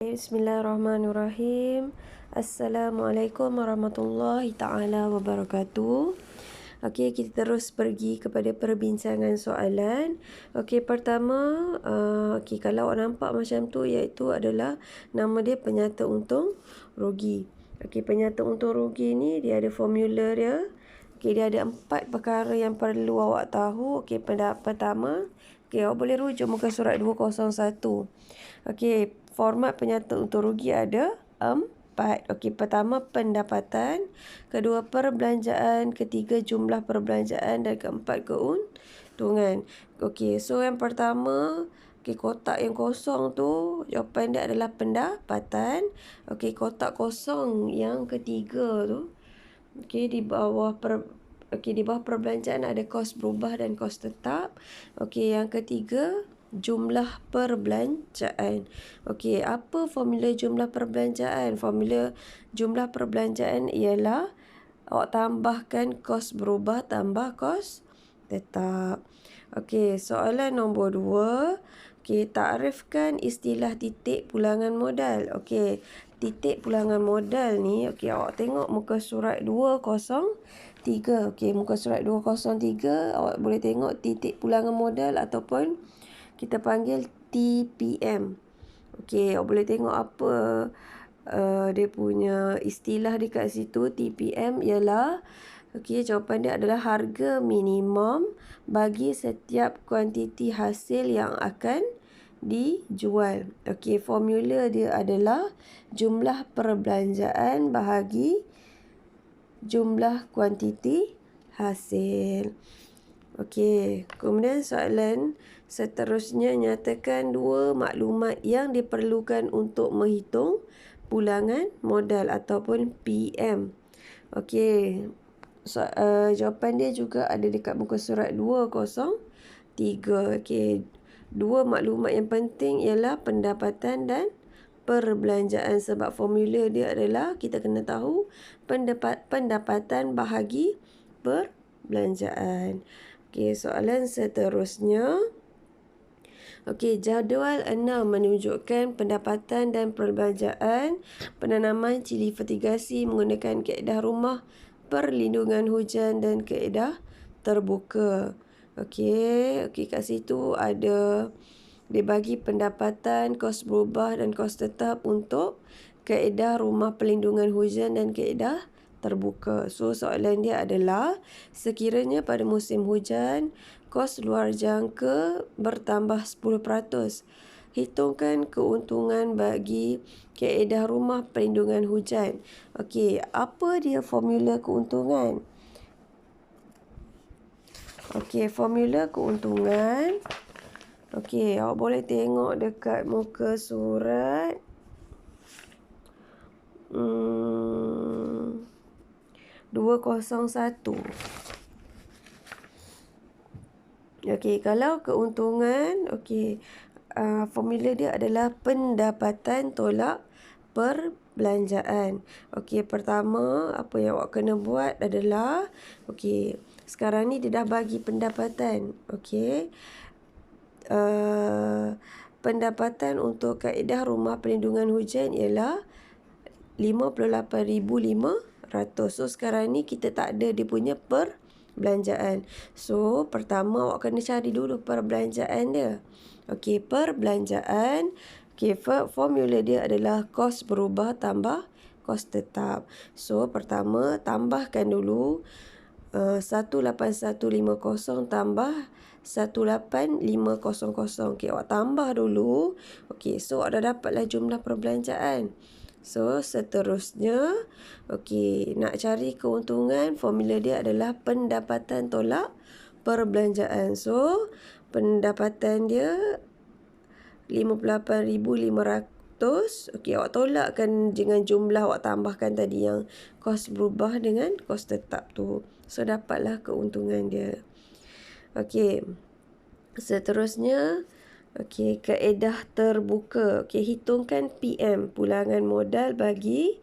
Bismillahirrahmanirrahim. Assalamualaikum warahmatullahi ta'ala wabarakatuh. Okey, kita terus pergi kepada perbincangan soalan. Okey, pertama, kalau awak nampak macam tu, iaitu adalah nama dia penyata untung rugi. Okey, penyata untung rugi ni dia ada formula dia. Okey, dia ada 4 perkara yang perlu awak tahu. Okey, pertama, awak boleh rujuk muka surat 201. Okey, format penyata untung rugi ada 4. Okey, pertama pendapatan, kedua perbelanjaan, ketiga jumlah perbelanjaan dan keempat keuntungan. Okey, so yang pertama, kotak yang kosong tu jawapan dia adalah pendapatan. Okey, kotak kosong yang ketiga tu, di bawah perbelanjaan ada kos berubah dan kos tetap. Okey, yang ketiga jumlah perbelanjaan. Okey, apa formula jumlah perbelanjaan? Formula jumlah perbelanjaan ialah awak tambahkan kos berubah tambah kos tetap. Okey, soalan nombor 2. Okey, takrifkan istilah titik pulangan modal. Okey, titik pulangan modal ni, awak tengok muka surat 203. Okey, muka surat 203 awak boleh tengok titik pulangan modal ataupun kita panggil TPM. Okey, awak boleh tengok apa dia punya istilah dekat situ. TPM ialah, jawapan dia adalah harga minimum bagi setiap kuantiti hasil yang akan dijual. Okey, formula dia adalah jumlah perbelanjaan bahagi jumlah kuantiti hasil. Okey, kemudian soalan seterusnya, nyatakan 2 maklumat yang diperlukan untuk menghitung pulangan modal ataupun PM. Okey, jawapan dia juga ada dekat muka surat 203. Okey, 2 maklumat yang penting ialah pendapatan dan perbelanjaan, sebab formula dia adalah kita kena tahu pendapatan bahagi perbelanjaan. Okey, soalan seterusnya. Okey, jadual 6 menunjukkan pendapatan dan perbelanjaan penanaman cili fertigasi menggunakan kaedah rumah perlindungan hujan dan kaedah terbuka. Okey, kat situ ada dia bagi pendapatan, kos berubah dan kos tetap untuk kaedah rumah perlindungan hujan dan kaedah terbuka. So, soalan dia adalah, sekiranya pada musim hujan, kos luar jangka bertambah 10%. Hitungkan keuntungan bagi kaedah rumah perlindungan hujan. Okey, apa dia formula keuntungan? Okey, formula keuntungan. Okey, awak boleh tengok dekat muka surat 201. Okey, kalau keuntungan, formula dia adalah pendapatan tolak perbelanjaan. Okey, pertama apa yang awak kena buat adalah, sekarang ni dia dah bagi pendapatan. Okey, pendapatan untuk kaedah rumah perlindungan hujan ialah 58,500. So, sekarang ni kita tak ada dia punya perbelanjaan. So, pertama awak kena cari dulu perbelanjaan dia. Okey, perbelanjaan. Okey, formula dia adalah kos berubah tambah kos tetap. So, pertama tambahkan dulu 18150 tambah 18500. Okey, awak tambah dulu. Okey, so awak dah dapatlah jumlah perbelanjaan. So, seterusnya, nak cari keuntungan, formula dia adalah pendapatan tolak perbelanjaan. So, pendapatan dia 58,500. Okey, awak tolakkan dengan jumlah awak tambahkan tadi yang kos berubah dengan kos tetap tu. So, dapatlah keuntungan dia. Okey, seterusnya, kaedah terbuka. Hitungkan PM, pulangan modal bagi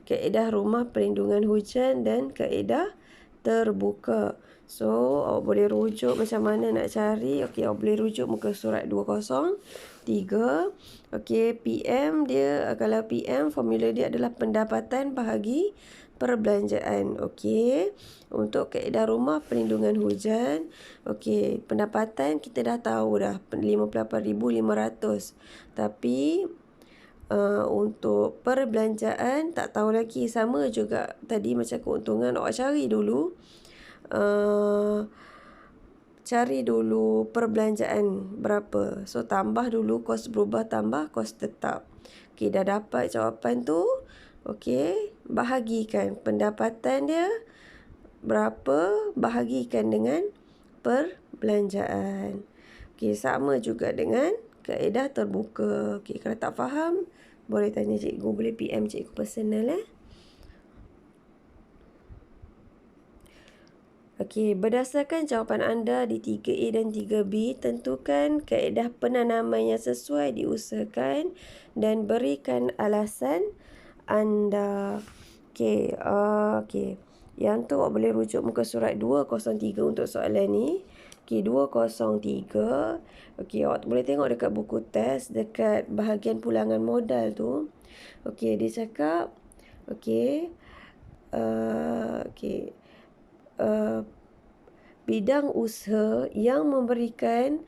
kaedah rumah perlindungan hujan dan kaedah terbuka. So, awak boleh rujuk macam mana nak cari. Awak boleh rujuk muka surat 20 3. Okey, PM dia, kalau PM formula dia adalah pendapatan bahagi perbelanjaan. Okey, untuk kaedah rumah perlindungan hujan, okey, pendapatan kita dah tahu dah 58,500. Tapi untuk perbelanjaan tak tahu lagi, sama juga tadi macam keuntungan, awak cari dulu perbelanjaan berapa. So tambah dulu kos berubah tambah kos tetap. Okey, dah dapat jawapan tu. Okey, bahagikan pendapatan dia berapa, bahagikan dengan perbelanjaan. Okey, sama juga dengan kaedah terbuka. Okey, kalau tak faham boleh tanya cikgu, boleh PM cikgu personal Okey, berdasarkan jawapan anda di 3A dan 3B, tentukan kaedah penanaman yang sesuai diusahakan dan berikan alasan anda. Okey, okey. Yang tu awak boleh rujuk muka surat 203 untuk soalan ni. Okey, 203. Okey, awak boleh tengok dekat buku test, dekat bahagian pulangan modal tu. Okey, dia cakap, okey, okey, bidang usaha yang memberikan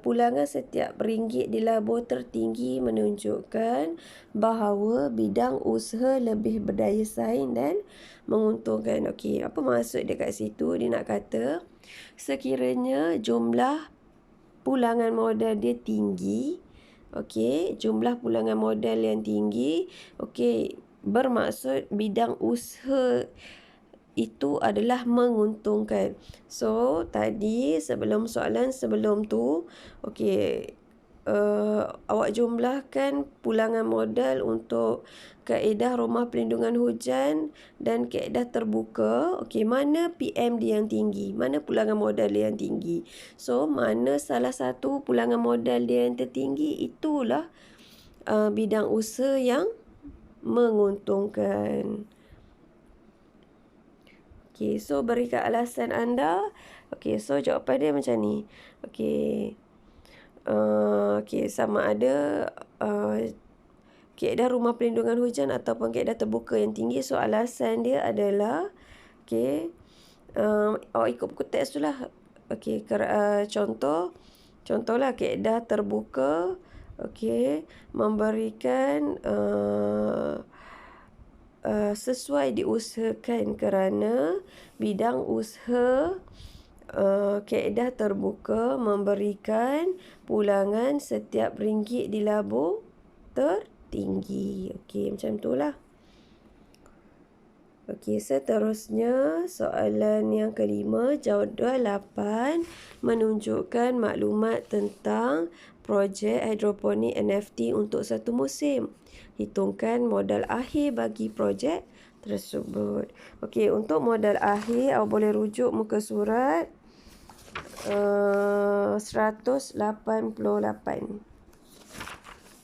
pulangan setiap ringgit di labur tertinggi menunjukkan bahawa bidang usaha lebih berdaya saing dan menguntungkan. Okey, apa maksud dia kat situ? Dia nak kata sekiranya jumlah pulangan modal dia tinggi, okey, jumlah pulangan modal yang tinggi, okey, bermaksud bidang usaha itu adalah menguntungkan. So, tadi soalan sebelum tu, okey, awak jumlahkan pulangan modal untuk kaedah rumah perlindungan hujan dan kaedah terbuka. Okey, mana PM dia yang tinggi? Mana pulangan modal dia yang tinggi? So, mana salah satu pulangan modal dia yang tertinggi, itulah bidang usaha yang menguntungkan. Okey, so berikan alasan anda. Okey, so jawapan dia macam ni. Okey. Okey, sama ada kaedah rumah perlindungan hujan ataupun kaedah terbuka yang tinggi. So alasan dia adalah, okey, awak ikut buku teks tu lah. Okey, contohlah kaedah terbuka, okey, memberikan sesuai diusahakan kerana bidang usaha kaedah terbuka memberikan pulangan setiap ringgit di labur tertinggi. Okey, macam itulah. Okey, seterusnya soalan yang kelima, jadual 8 menunjukkan maklumat tentang projek hidroponik NFT untuk satu musim. Hitungkan modal akhir bagi projek tersebut. Okey, untuk modal akhir awak boleh rujuk muka surat 188.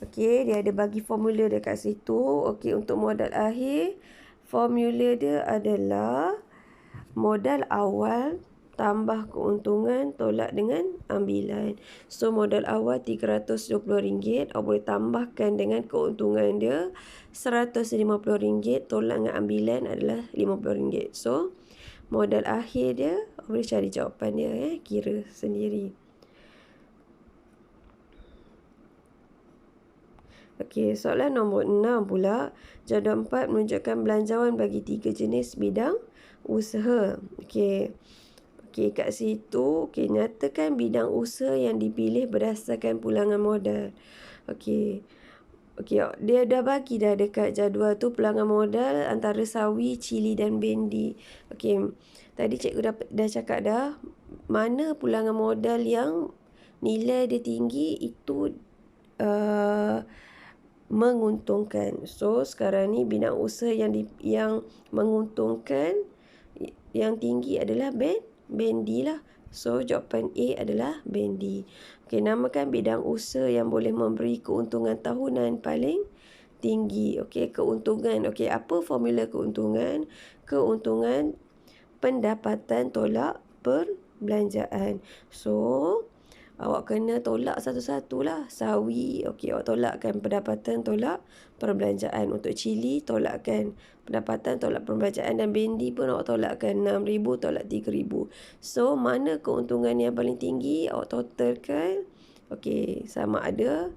Okey, dia ada bagi formula dekat situ. Okey, untuk modal akhir, formula dia adalah modal awal tambah keuntungan tolak dengan ambilan. So, modal awal RM320. Awak boleh tambahkan dengan keuntungan dia RM150. Tolak dengan ambilan adalah RM50. So, modal akhir dia, awak boleh cari jawapan dia. Kira sendiri. Okey, soalan nombor 6 pula. Jadual 4 menunjukkan belanjawan bagi 3 jenis bidang usaha. Okey. Okey, kat situ, okey, nyatakan bidang usaha yang dipilih berdasarkan pulangan modal. Okey. Okey, dia dah bagi dah dekat jadual tu pulangan modal antara sawi, cili dan bendi. Okey. Tadi cikgu dah cakap dah mana pulangan modal yang nilai dia tinggi itu menguntungkan. So, sekarang ni bidang usaha yang menguntungkan yang tinggi adalah bendi lah. So, jawapan A adalah bendi. Okey, namakan bidang usaha yang boleh memberi keuntungan tahunan paling tinggi. Okey, keuntungan. Okey, apa formula keuntungan? Keuntungan pendapatan tolak perbelanjaan. So, Awak kena tolak satu-satu lah. Sawi, okey, awak tolakkan pendapatan, tolak perbelanjaan. Untuk cili, tolakkan pendapatan, tolak perbelanjaan. Dan bendi pun awak tolakkan. 6,000, tolak 3,000. So, mana keuntungan yang paling tinggi? Awak totalkan. Okey, sama ada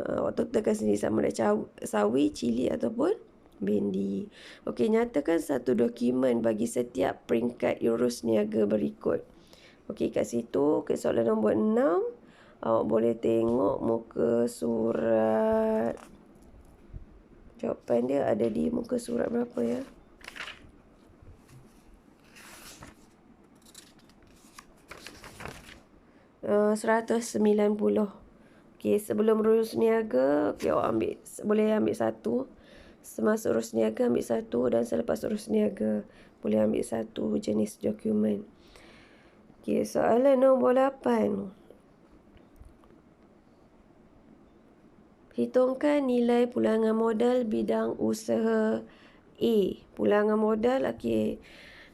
awak totalkan sendiri sama ada sawi, cili ataupun bendi. Okey, nyatakan satu dokumen bagi setiap peringkat urus niaga berikut. Okey, kat situ, ke soalan nombor 6, awak boleh tengok muka surat. Jawapan dia ada di muka surat berapa ya? Uh, 190. Okey, sebelum urus niaga, okey, awak boleh ambil satu. Semasa urus niaga ambil satu, dan selepas urus niaga boleh ambil satu jenis dokumen. Okey, soalan nombor 8. Hitungkan nilai pulangan modal bidang usaha A. Pulangan modal, okey,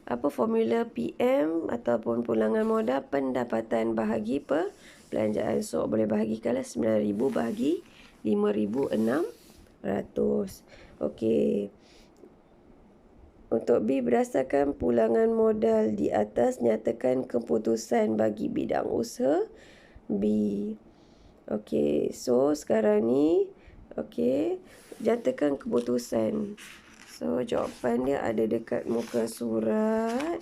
apa formula PM ataupun pulangan modal pendapatan bahagi perbelanjaan. So, boleh bahagikanlah 9,000 bahagi 5,600. Okey. Untuk B, berdasarkan pulangan modal di atas, nyatakan keputusan bagi bidang usaha B. Okey, so sekarang ni, okey, nyatakan keputusan. So, jawapan dia ada dekat muka surat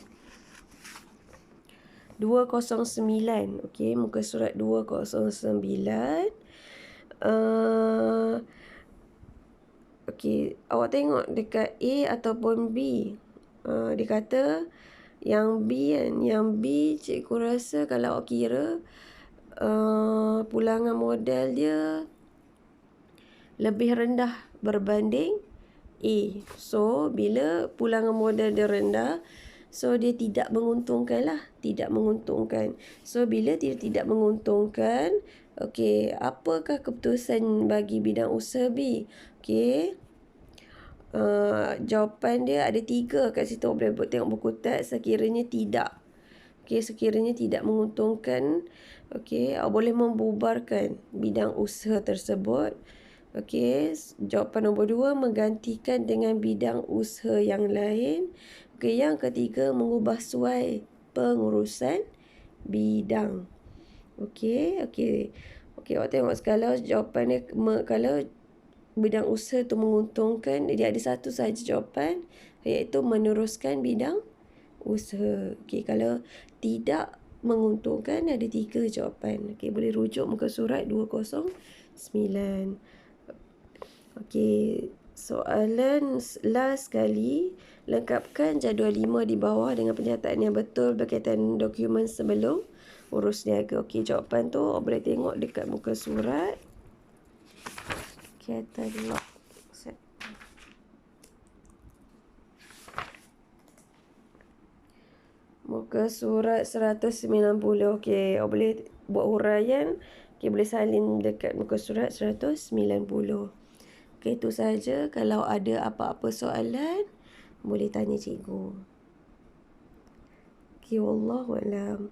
209. Okey, muka surat 209. Okey, awak tengok dekat A ataupun B. Dia kata yang B kan. Yang B, cikgu rasa kalau awak kira pulangan modal dia lebih rendah berbanding A. So, bila pulangan modal dia rendah, so dia tidak menguntungkan lah. Tidak menguntungkan. So, bila dia tidak menguntungkan, okey, apakah keputusan bagi bidang usaha B? Okey, jawapan dia ada 3 kat situ. Boleh tengok buku teks. Sekiranya tidak, okey, sekiranya tidak menguntungkan, okey, awak boleh membubarkan bidang usaha tersebut. Okey, jawapan nombor 2, menggantikan dengan bidang usaha yang lain. Okey, yang ketiga, mengubah suai pengurusan bidang. Okey, awak tengok kalau jawapan dia, kalau bidang usaha tu menguntungkan, dia ada satu sahaja jawapan, iaitu meneruskan bidang usaha. Okey, kalau tidak menguntungkan, ada 3 jawapan. Okey, boleh rujuk muka surat 209. Okey, soalan last sekali. Lengkapkan jadual 5 di bawah dengan pernyataan yang betul berkaitan dokumen sebelum urus niaga. Okey, jawapan tu boleh tengok dekat muka surat. Katalog. Muka surat 190. Okey, awak boleh buat huraian. Okey, boleh salin dekat muka surat 190. Okey, itu sahaja. Kalau ada apa-apa soalan, boleh tanya cikgu. Okey, wallahualam.